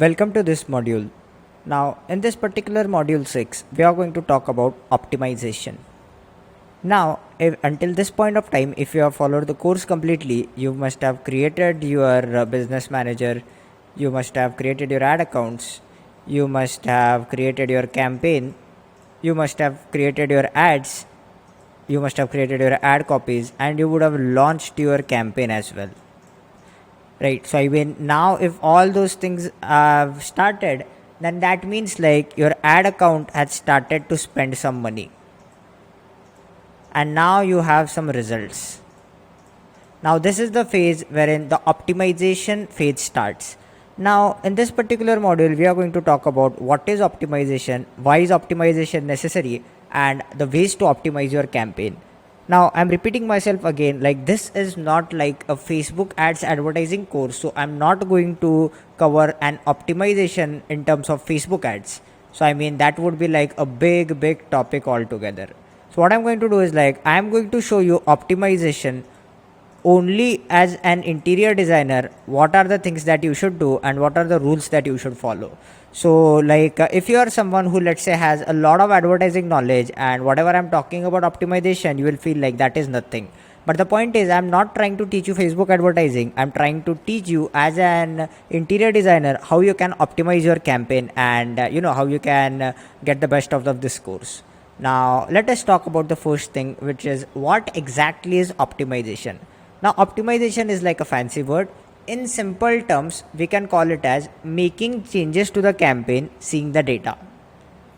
Welcome to this module. Now, in this particular module 6, we are going to talk about optimization. Now, until this point of time, if you have followed the course completely, you must have created your business manager, you must have created your ad accounts, you must have created your campaign, you must have created your ads, you must have created your ad copies, and you would have launched your campaign as well. Right, so I mean, now if all those things have started, then that means like your ad account has started to spend some money, and now you have some results. Now this is the phase wherein the optimization phase starts. Now in this particular module we are going to talk about what is optimization, why is optimization necessary, and the ways to optimize your campaign. Now I'm repeating myself again, like this is not like a Facebook ads advertising course, so I'm not going to cover an optimization in terms of Facebook ads. So I mean that would be like a big topic altogether. So what I'm going to do is like I'm going to show you optimization only as an interior designer, what are the things that you should do and what are the rules that you should follow. So like if you are someone who, let's say, has a lot of advertising knowledge, and whatever I'm talking about optimization, you will feel like that is nothing. But the point is, I'm not trying to teach you Facebook advertising. I'm trying to teach you as an interior designer how you can optimize your campaign, and how you can get the best out of this course. Now let us talk about the first thing, which is what exactly is optimization. Now, optimization is like a fancy word. In simple terms, we can call it as making changes to the campaign, seeing the data.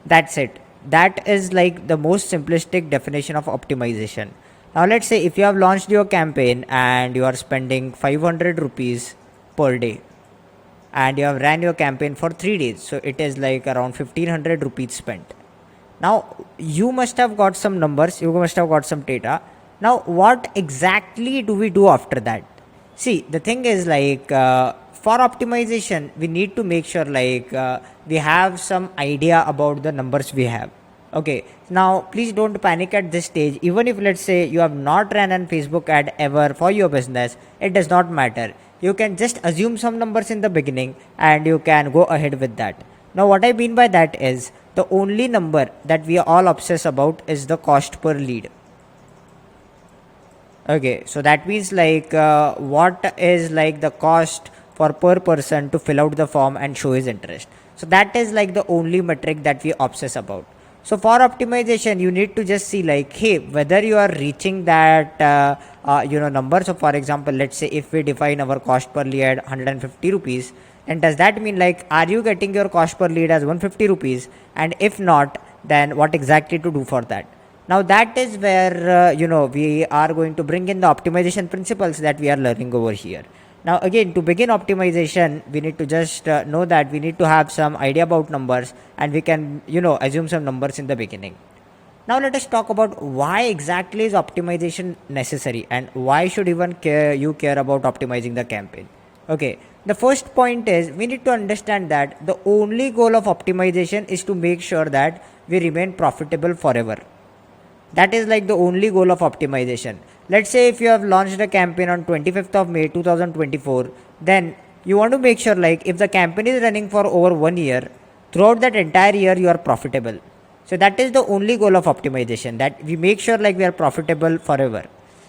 That's it. That is like the most simplistic definition of optimization. Now, let's say if you have launched your campaign and you are spending 500 rupees per day, and you have ran your campaign for 3 days, so it is like around 1500 rupees spent. Now, you must have got some numbers, you must have got some data. Now, what exactly do we do after that? See, the thing is like for optimization, we need to make sure like we have some idea about the numbers we have. Okay, now please don't panic at this stage. Even if, let's say, you have not ran an Facebook ad ever for your business, it does not matter. You can just assume some numbers in the beginning and you can go ahead with that. Now, what I mean by that is the only number that we all obsess about is the cost per lead. Okay, so that means like what is like the cost for per person to fill out the form and show his interest. So that is like the only metric that we obsess about. So for optimization, you need to just see like, hey, whether you are reaching that number. So for example, let's say if we define our cost per lead 150 rupees, and does that mean like, are you getting your cost per lead as 150 rupees? And if not, then what exactly to do for that? Now that is where we are going to bring in the optimization principles that we are learning over here. Now again, to begin optimization, we need to just know that we need to have some idea about numbers, and we can assume some numbers in the beginning. Now let us talk about why exactly is optimization necessary, and why should even you care about optimizing the campaign. Okay, the first point is we need to understand that the only goal of optimization is to make sure that we remain profitable forever. That is like the only goal of optimization. Let's say if you have launched a campaign on 25th of May 2024, then you want to make sure like if the campaign is running for over 1 year, throughout that entire year you are profitable. So that is the only goal of optimization, that we make sure like we are profitable forever.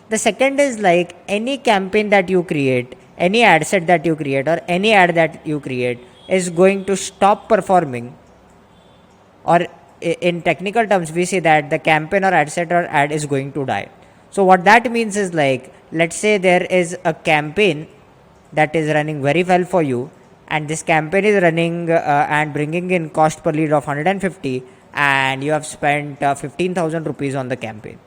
The second is like any campaign that you create, any ad set that you create, or any ad that you create is going to stop performing, or in technical terms we say that the campaign or ad set or ad is going to die. So what that means is like, let's say there is a campaign that is running very well for you, and this campaign is running and bringing in cost per lead of 150, and you have spent 15,000 rupees on the campaign.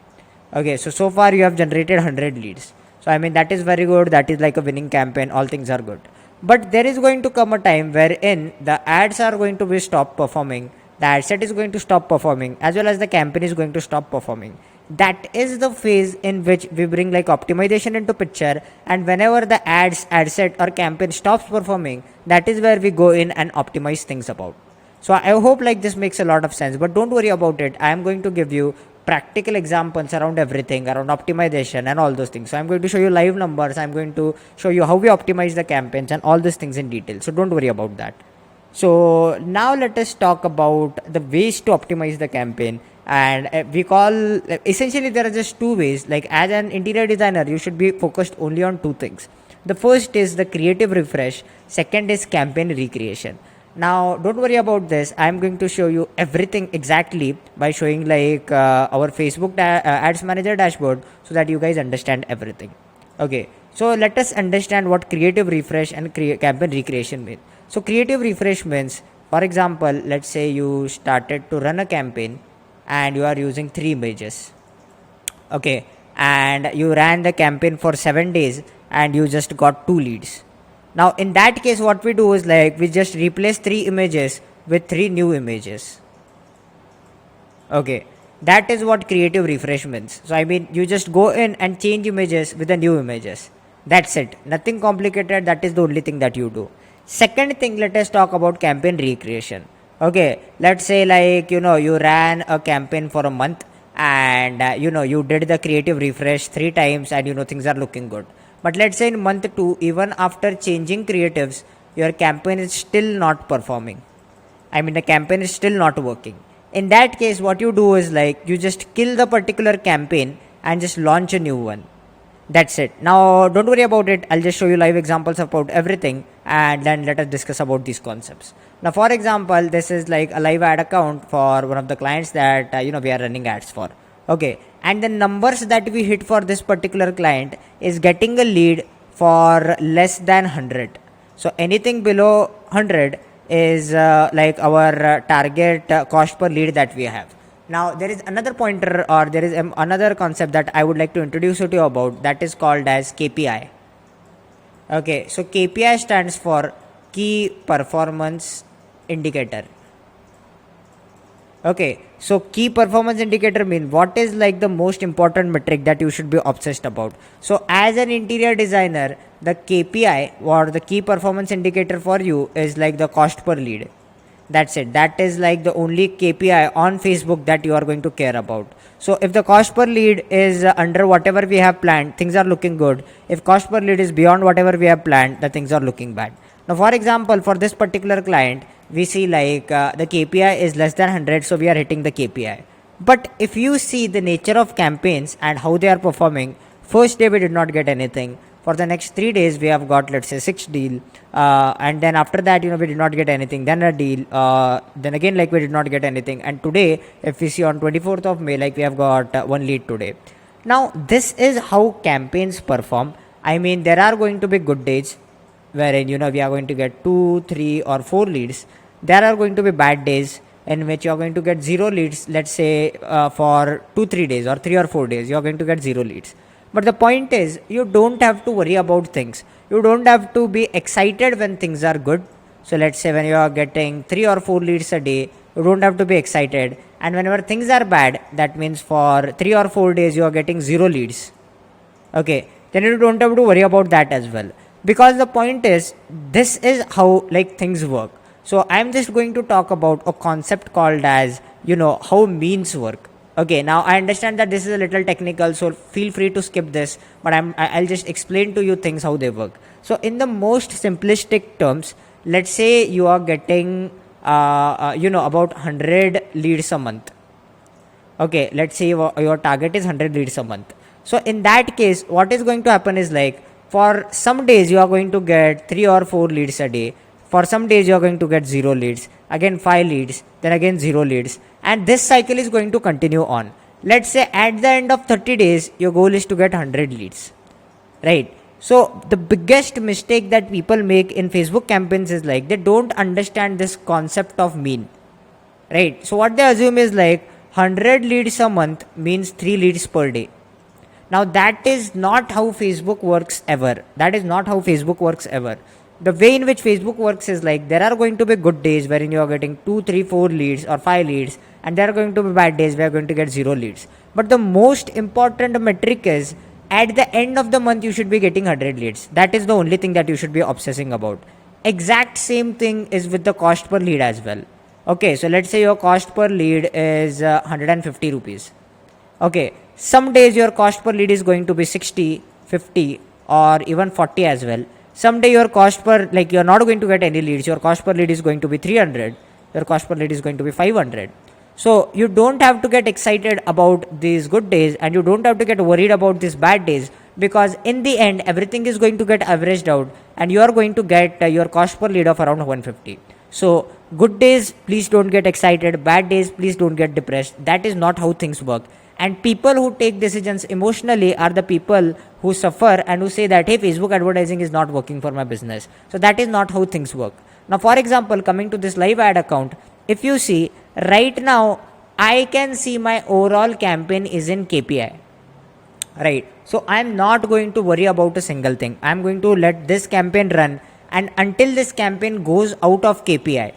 Okay, so far you have generated 100 leads. So I mean that is very good, that is like a winning campaign, all things are good. But there is going to come a time wherein the ads are going to be stop performing, the ad set is going to stop performing, as well as the campaign is going to stop performing. That is the phase in which we bring like optimization into picture, and whenever the ad set or campaign stops performing, that is where we go in and optimize things about. So I hope like this makes a lot of sense, but don't worry about it. I am going to give you practical examples around everything, around optimization and all those things. So I'm going to show you live numbers, I'm going to show you how we optimize the campaigns and all these things in detail. So don't worry about that. So now let us talk about the ways to optimize the campaign. And we call essentially there are just two ways. Like as an interior designer, you should be focused only on two things. The first is the creative refresh. Second is campaign recreation. Now don't worry about this. I'm going to show you everything exactly by showing like our Facebook ads manager dashboard so that you guys understand everything. Okay, so let us understand what creative refresh and campaign recreation mean. So creative refresh means, for example, let's say you started to run a campaign and you are using 3 images. Okay, and you ran the campaign for 7 days and you just got 2 leads. Now in that case, what we do is like we just replace 3 images with 3 new images. Okay, that is what creative refresh means. So I mean, you just go in and change images with the new images. That's it, nothing complicated. That is the only thing that you do. Second thing, let us talk about campaign recreation. Okay, let's say like you ran a campaign for a month and you did the creative refresh 3 times and things are looking good. But let's say in month 2, even after changing creatives, your campaign is still not performing. I mean, the campaign is still not working. In that case, what you do is like you just kill the particular campaign and just launch a new one. That's it. Now, don't worry about it. I'll just show you live examples about everything and then let us discuss about these concepts. Now, for example, this is like a live ad account for one of the clients that we are running ads for. Okay, and the numbers that we hit for this particular client is getting a lead for less than 100. So anything below 100 is like our target cost per lead that we have. Now there is another pointer, or there is another concept that I would like to introduce you to about, that is called as KPI. Okay, so KPI stands for key performance indicator. Okay, so key performance indicator mean what is like the most important metric that you should be obsessed about. So as an interior designer, the KPI or the key performance indicator for you is like the cost per lead. That's it. That is like the only KPI on Facebook that you are going to care about. So if the cost per lead is under whatever we have planned, things are looking good. If cost per lead is beyond whatever we have planned, the things are looking bad. Now, for example, for this particular client, we see like the KPI is less than 100, so we are hitting the KPI. But if you see the nature of campaigns and how they are performing, first day we did not get anything. For the next 3 days, we have got, let's say, 6 deal, and then after that, we did not get anything. Then a deal, then again, like we did not get anything. And today, if we see on 24th of May, like we have got 1 lead today. Now, this is how campaigns perform. I mean, there are going to be good days wherein we are going to get 2, 3, or 4 leads. There are going to be bad days in which you are going to get 0 leads. Let's say for 2, 3 days or 3 or 4 days, you are going to get 0 leads. But the point is, you don't have to worry about things. You don't have to be excited when things are good. So let's say when you are getting 3 or 4 leads a day, you don't have to be excited. And whenever things are bad, that means for 3 or 4 days you are getting 0 leads. Okay, then you don't have to worry about that as well. Because the point is, this is how like things work. So I'm just going to talk about a concept called as how means work. Okay, now I understand that this is a little technical, so feel free to skip this, but I'll just explain to you things how they work. So in the most simplistic terms, let's say you are getting about 100 leads a month. Okay, let's say your target is 100 leads a month. So in that case, what is going to happen is like for some days you are going to get 3 or 4 leads a day. For some days you are going to get 0 leads, again 5 leads, then again 0 leads, and this cycle is going to continue on. Let's say at the end of 30 days your goal is to get 100 leads, right? So the biggest mistake that people make in Facebook campaigns is like they don't understand this concept of mean, right? So what they assume is like 100 leads a month means 3 leads per day. Now that is not how Facebook works ever. That is not how Facebook works ever. The way in which Facebook works is like there are going to be good days wherein you are getting 2, 3, 4 leads or 5 leads, and there are going to be bad days where you are going to get 0 leads. But the most important metric is at the end of the month you should be getting 100 leads. That is the only thing that you should be obsessing about. Exact same thing is with the cost per lead as well. Okay, so let's say your cost per lead is 150 rupees. Okay, some days your cost per lead is going to be 60, 50, or even 40 as well. someday your cost per, like, you're not going to get any leads, your cost per lead is going to be 300, your cost per lead is going to be 500. So you don't have to get excited about these good days, and you don't have to get worried about these bad days, because in the end everything is going to get averaged out, and you are going to get your cost per lead of around 150. So good days, please don't get excited, bad days, please don't get depressed. That is not how things work. And people who take decisions emotionally are the people who suffer and who say that, hey, Facebook advertising is not working for my business. So that is not how things work. Now, for example, coming to this live ad account, if you see right now, I can see my overall campaign is in KPI, right? So I'm not going to worry about a single thing. I'm going to let this campaign run, and until this campaign goes out of KPI,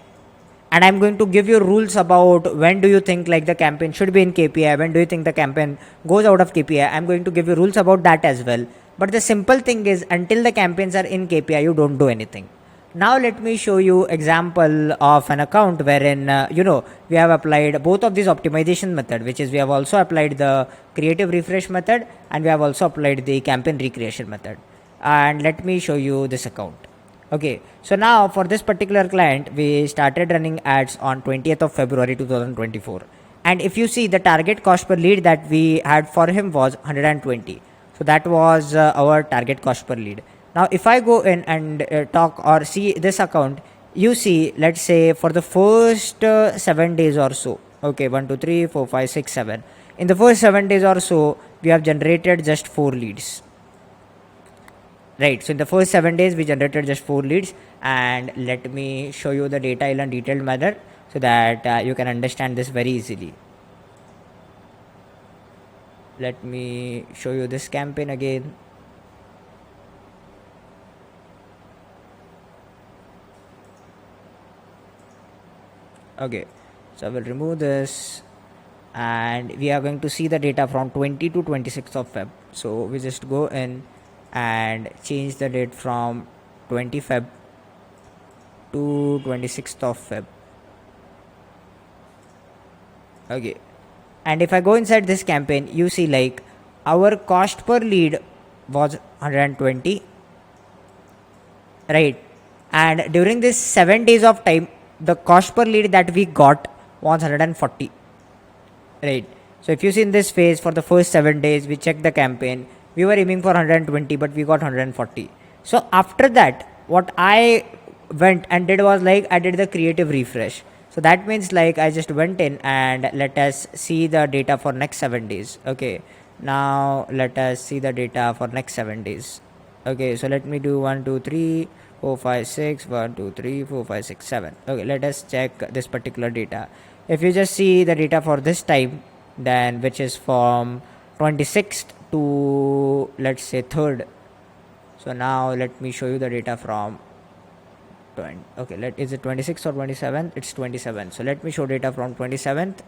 and I'm going to give you rules about when do you think like the campaign should be in KPI, when do you think the campaign goes out of KPI. I'm going to give you rules about that as well. But the simple thing is, until the campaigns are in KPI, you don't do anything. Now let me show you example of an account wherein we have applied both of these optimization method, which is we have also applied the creative refresh method, and we have also applied the campaign recreation method. And let me show you this account. Okay, so now for this particular client, we started running ads on 20th of February 2024. And if you see, the target cost per lead that we had for him was 120. So that was our target cost per lead. Now, if I go in and talk or see this account, you see, let's say for the first 7 days or so, okay, 1, 2, 3, 4, 5, 6, 7. In the first 7 days or so, we have generated just 4 leads. Right, so in the first 7 days we generated just 4 leads, and let me show you the data in a detailed manner so that you can understand this very easily. Let me show you this campaign again. Okay, so I will remove this, and we are going to see the data from 20 to 26th of Feb. So we just go in and change the date from 20 Feb to 26th of Feb. Okay, and if I go inside this campaign, you see like our cost per lead was 120, right? And during this 7 days of time, the cost per lead that we got was 140, right? So if you see in this phase, for the first 7 days we checked the campaign, we were aiming for 120, but we got 140. So after that, what I went and did was like I did the creative refresh. So that means like I just went in and let us see the data for next 7 days. Okay, now let us see the data for next 7 days. Okay, so let me do 1, 2, 3, 4, 5, 6, 1, 2, 3, 4, 5, 6, 7. Okay, let us check this particular data. If you just see the data for this time, then which is from 26th to, let's say, 3rd. So now let me show you the data from 20. Okay, is it 26th or 27th? It's 27. So let me show data from 27th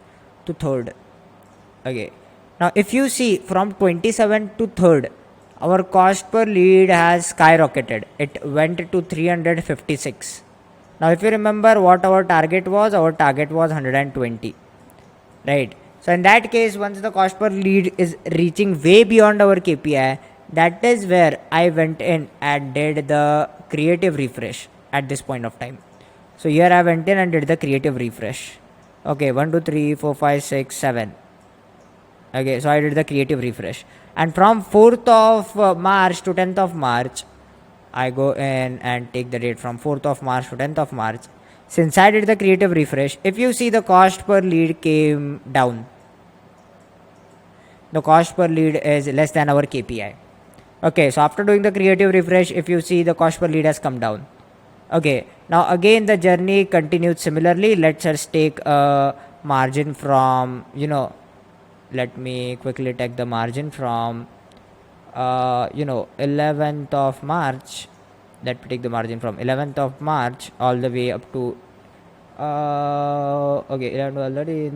to 3rd. Okay, now if you see from 27th to 3rd, our cost per lead has skyrocketed. It went to 356. Now if you remember what our target was 120, right? So in that case, once the cost per lead is reaching way beyond our KPI, that is where I went in and did the creative refresh at this point of time. So here I went in and did the creative refresh. Okay, 1, 2, 3, 4, 5, 6, 7. Okay, so I did the creative refresh, and from 4th of March to 10th of March, I go in and take the date from 4th of March to 10th of March. Since I did the creative refresh, if you see, the cost per lead came down. The cost per lead is less than our KPI. Okay, so after doing the creative refresh, if you see, the cost per lead has come down. Okay, now again the journey continued similarly. Let's just take a margin from, let me quickly take the margin from 11th of March. Let me take the margin from 11th of March all the way up to Okay, 11 already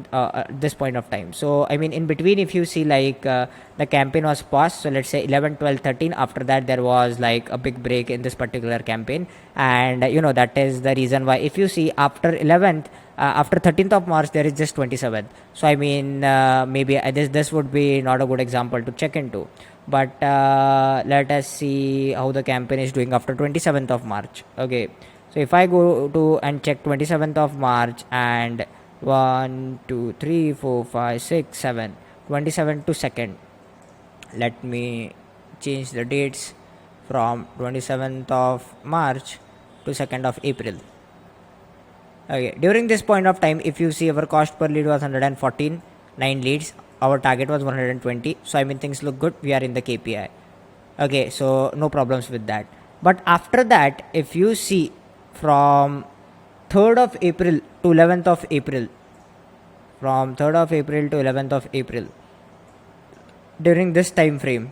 this point of time. So I mean, in between, if you see like the campaign was paused, so let's say 11, 12, 13. After that there was like a big break in this particular campaign, and that is the reason why, if you see, after 11th, after 13th of March there is just 27th. So I mean, maybe this would be not a good example to check into, but let us see how the campaign is doing after 27th of March. Okay, so if I go to and check 27th of March, and 1 2 3 4 5 6 7, 27 to 2nd, let me change the dates from 27th of March to 2nd of April. Okay, during this point of time, if you see, our cost per lead was 114, 9 leads, our target was 120. So I mean, things look good, we are in the KPI. Okay, so no problems with that. But after that, if you see, from 3rd of April to 11th of April, from 3rd of April to 11th of April, during this time frame,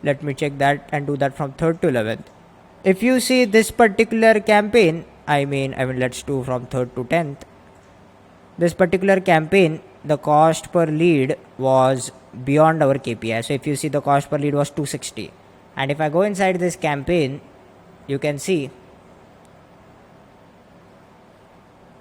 let me check that and do that from 3rd to 11th. If you see this particular campaign, I mean let's do from 3rd to 10th. This particular campaign, the cost per lead was beyond our KPI. So if you see, the cost per lead was 260, and if I go inside this campaign, you can see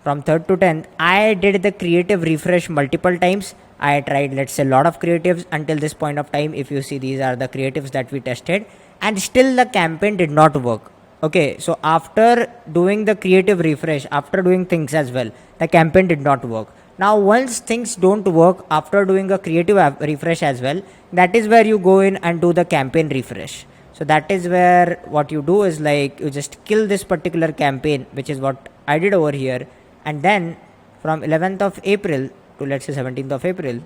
from 3rd to 10th, I did the creative refresh multiple times. I tried, let's say, a lot of creatives until this point of time. If you see, these are the creatives that we tested, and still the campaign did not work. Okay, so after doing the creative refresh, after doing things as well, the campaign did not work. Now once things don't work after doing a creative refresh as well, that is where you go in and do the campaign refresh. So that is where what you do is, like, you just kill this particular campaign, which is what I did over here, and then from 11th of April to, let's say, 17th of April,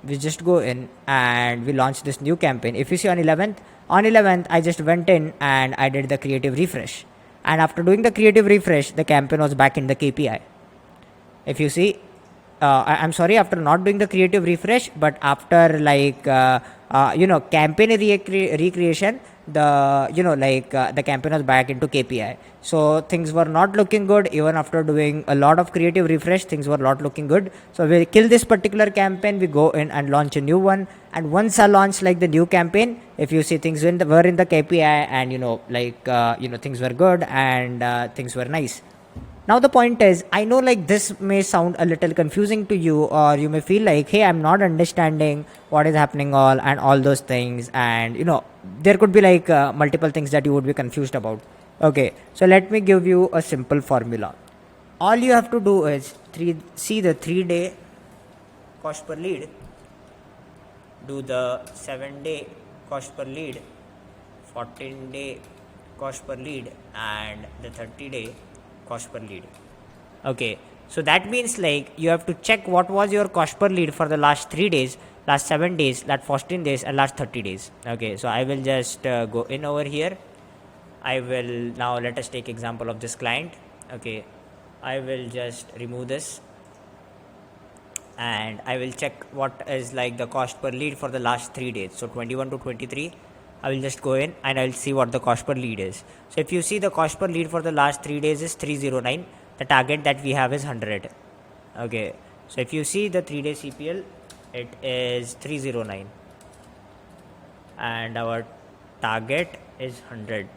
we just go in and we launch this new campaign. If you see, on 11th I just went in and I did the creative refresh, and after doing the creative refresh, the campaign was back in the KPI. If you see, I'm sorry, after not doing the creative refresh, but after, like, campaign recreation, the campaign was back into KPI. So things were not looking good. Even after doing a lot of creative refresh, things were not looking good. So we kill this particular campaign, we go in and launch a new one. And once I launch, like, the new campaign, if you see, things were in the KPI, and things were good, and things were nice. Now the point is, I know, like, this may sound a little confusing to you, or you may feel like, hey, I'm not understanding what is happening all those things, and there could be, like, multiple things that you would be confused about. Okay, so let me give you a simple formula. All you have to do is see the 3-day cost per lead, do the 7-day cost per lead, 14-day cost per lead, and the 30-day cost per lead. Okay, so that means, like, you have to check what was your cost per lead for the last 3 days, last 7 days, last 14 days, and last 30 days. Okay, so I will just go in over here. I will now, let us take example of this client. Okay, I will just remove this, and I will check what is, like, the cost per lead for the last 3 days. So 21 to 23, I will just go in and I will see what the cost per lead is. So if you see, the cost per lead for the last 3 days is 309. The target that we have is 100. Okay, so if you see the 3-day CPL, it is 309, and our target is 100.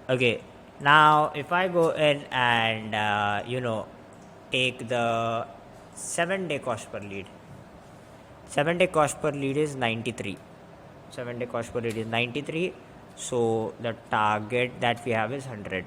Okay, now if I go in and take the 7-day cost per lead, 7-day cost per lead is 93. 7-day cost per lead is 93. So the target that we have is 100.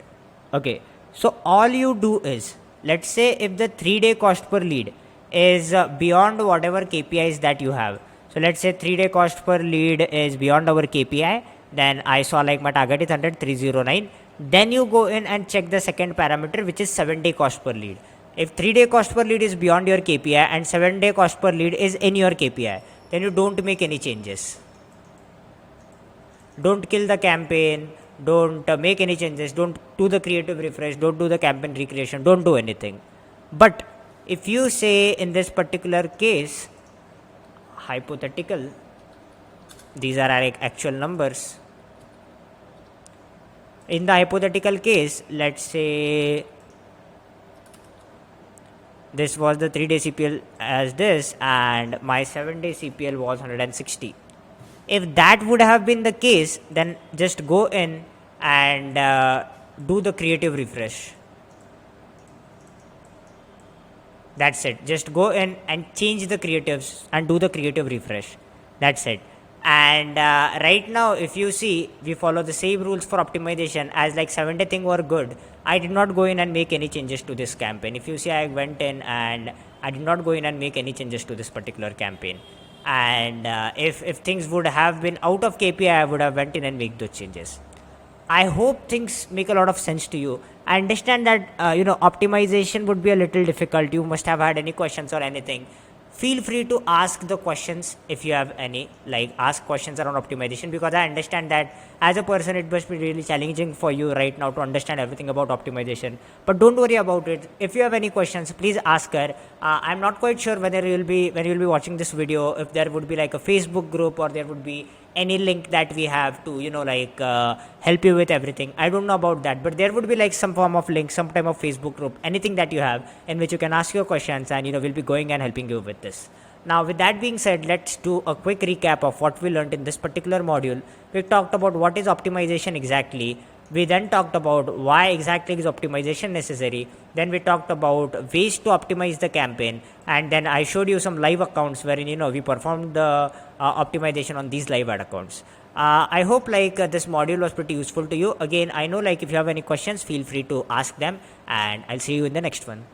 Okay, so all you do is, let's say, if the 3-day cost per lead is beyond whatever KPIs that you have. So let's say 3-day cost per lead is beyond our KPI, then I saw, like, my target is 100, 309. Then you go in and check the second parameter, which is 7-day cost per lead. If 3-day cost per lead is beyond your KPI and 7-day cost per lead is in your KPI, then you don't make any changes. Don't kill the campaign, don't make any changes, don't do the creative refresh, don't do the campaign recreation, don't do anything. But if you say, in this particular case, hypothetical, these are our actual numbers. In the hypothetical case, let's say this was the 3-day CPL as this, and my 7-day CPL was 160. If that would have been the case, then just go in and do the creative refresh. That's it. Just go in and change the creatives and do the creative refresh. That's it. And right now, if you see, we follow the same rules for optimization as like 7-day thing were good. I did not go in and make any changes to this campaign. If you see, I went in and I did not go in and make any changes to this particular campaign. And if things would have been out of KPI, I would have went in and make those changes. I hope things make a lot of sense to you. I understand that optimization would be a little difficult. You must have had any questions or anything. Feel free to ask the questions if you have any. Like ask questions around optimization, because I understand that as a person it must be really challenging for you right now to understand everything about optimization. But don't worry about it. If you have any questions, please ask her. I'm not quite sure whether you'll be when you'll be watching this video, if there would be like a Facebook group or there would be any link that we have to help you with everything. I don't know about that, but there would be like some form of link, some type of Facebook group, anything that you have in which you can ask your questions, and we'll be going and helping you with this. Now with that being said, let's do a quick recap of what we learned in this particular module. We talked about what is optimization exactly. We then talked about why exactly is optimization necessary. Then we talked about ways to optimize the campaign, and then I showed you some live accounts wherein we performed the optimization on these live ad accounts. I hope this module was pretty useful to you. Again, I know if you have any questions, feel free to ask them, and I'll see you in the next one.